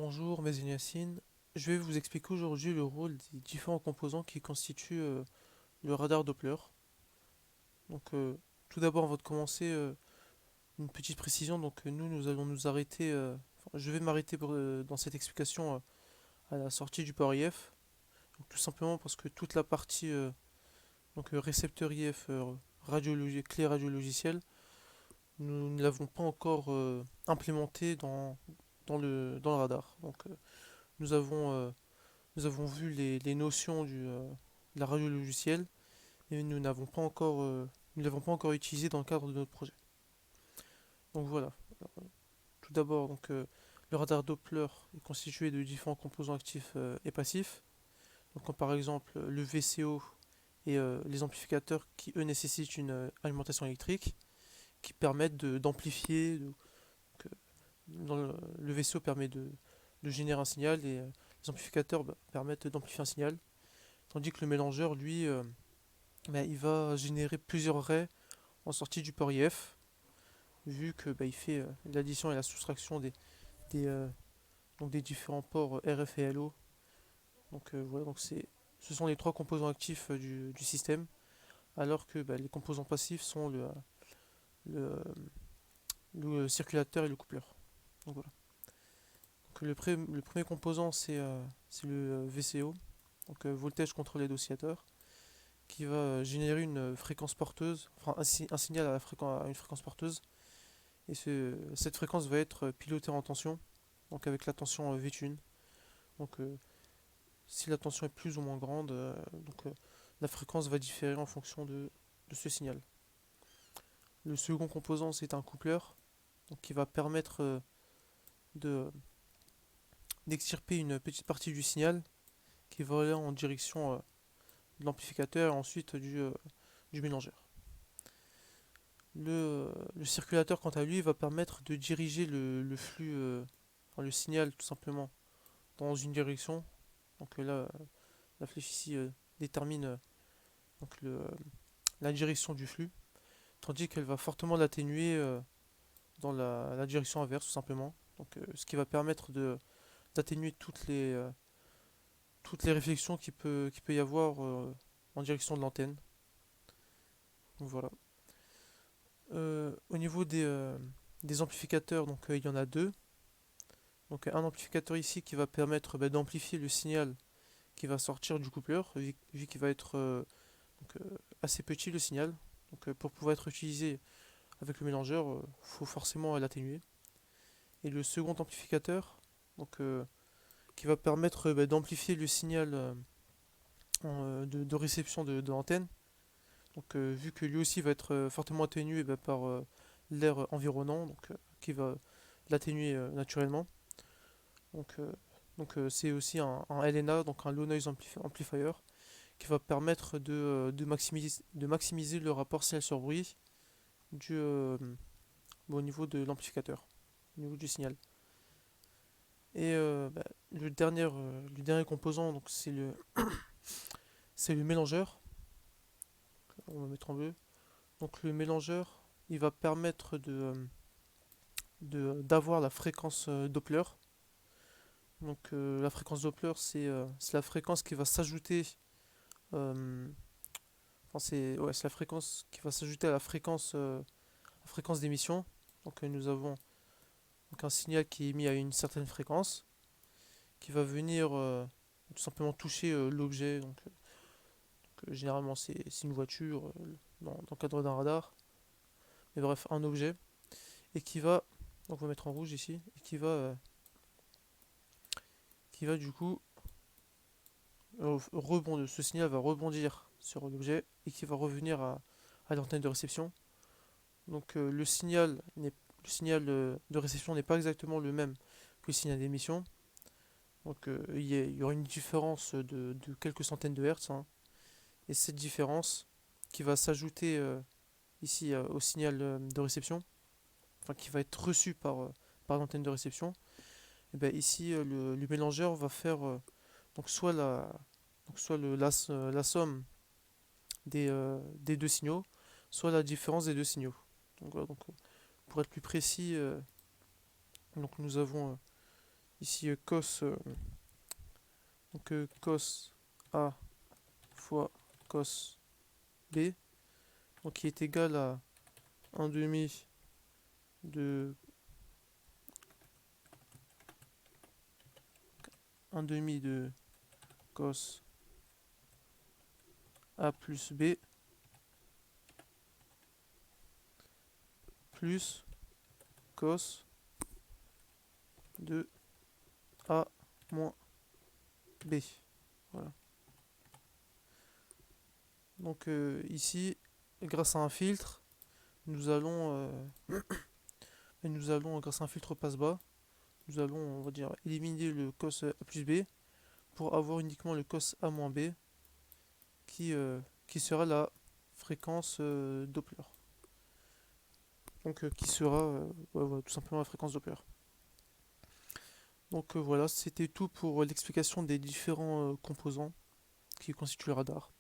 Bonjour, Mazin Yassine. Je vais vous expliquer aujourd'hui le rôle des différents composants qui constituent le radar Doppler. Donc, tout d'abord, avant de commencer, une petite précision. Donc, nous allons nous arrêter. Je vais m'arrêter dans cette explication à la sortie du port IF. Donc, tout simplement parce que toute la partie récepteur IF, clé radio-logiciel, nous ne l'avons pas encore implémenté dans le radar. Donc, nous avons Nous avons vu les notions de la radio logicielle, mais nous l'avons pas encore utilisé dans le cadre de notre projet. Donc voilà. Tout d'abord, le radar Doppler est constitué de différents composants actifs et passifs. Donc, comme par exemple le VCO et les amplificateurs qui eux nécessitent une alimentation électrique, qui permettent d'amplifier. Le VCO permet de générer un signal et les amplificateurs permettent d'amplifier un signal. Tandis que le mélangeur, lui, il va générer plusieurs raies en sortie du port IF, vu que il fait l'addition et la soustraction des, euh, des différents ports RF et LO. Voilà, ce sont les trois composants actifs du système, alors que les composants passifs sont le, le circulateur et le coupleur. Donc, voilà. Le premier composant, c'est le VCO, voltage contrôlé d'oscillateur, qui va générer une fréquence porteuse, enfin un signal à une fréquence porteuse. Et cette fréquence va être pilotée en tension, donc avec la tension V1. Donc si la tension est plus ou moins grande, la fréquence va différer en fonction de ce signal. Le second composant, c'est un coupleur, donc qui va permettre de d'extirper une petite partie du signal qui va aller en direction de l'amplificateur et ensuite du mélangeur. Le circulateur, quant à lui, va permettre de diriger le flux, enfin, le signal tout simplement, dans une direction. Donc la flèche ici détermine donc la direction du flux, tandis qu'elle va fortement l'atténuer dans la direction inverse, tout simplement. Ce qui va permettre d'atténuer toutes les réflexions qu'il peut y avoir en direction de l'antenne. Donc voilà. Au niveau des amplificateurs, il y en a deux. Donc un amplificateur ici qui va permettre d'amplifier le signal qui va sortir du coupleur, vu qu'il va être assez petit le signal. Pour pouvoir être utilisé avec le mélangeur, il faut forcément l'atténuer. Et le second amplificateur, qui va permettre d'amplifier le signal de réception de l'antenne. Vu que lui aussi va être fortement atténué par l'air environnant, qui va l'atténuer naturellement. Donc, euh, c'est aussi un LNA, donc un Low Noise Amplifier, qui va permettre de maximiser le rapport signal sur bruit du, au niveau de l'amplificateur, au niveau du signal. Et le dernier composant, c'est le mélangeur. On va mettre en bleu. Donc le mélangeur, il va permettre d'avoir la fréquence Doppler. La fréquence Doppler, c'est la fréquence qui va s'ajouter. euh, enfin, c'est la fréquence qui va s'ajouter à la fréquence d'émission. Nous avons un signal qui est émis à une certaine fréquence, qui va venir tout simplement toucher l'objet. Généralement, c'est une voiture dans le cadre d'un radar. Mais bref, un objet. Et qui va, donc on va mettre en rouge ici, et qui va du coup rebondir. Ce signal va rebondir sur l'objet et qui va revenir à l'antenne de réception. Le signal de réception n'est pas exactement le même que le signal d'émission. Il y aura une différence de quelques centaines de hertz, hein. Et cette différence qui va s'ajouter ici au signal de réception, enfin qui va être reçu par l'antenne de réception, et ben ici le mélangeur va faire donc soit la somme des deux signaux, soit la différence des deux signaux. Voilà, pour être plus précis, donc nous avons ici cos, cos A fois cos B, donc qui est égal à 1 demi de 1 demi de cos A plus B plus cos de A moins B. Voilà. Donc ici, grâce à un filtre, nous allons, grâce à un filtre passe-bas, nous allons, on va dire, éliminer le cos A plus B pour avoir uniquement le cos A moins B qui, qui sera la fréquence Doppler. Donc qui sera ouais, voilà, tout simplement la fréquence Doppler. Donc voilà, c'était tout pour l'explication des différents composants qui constituent le radar.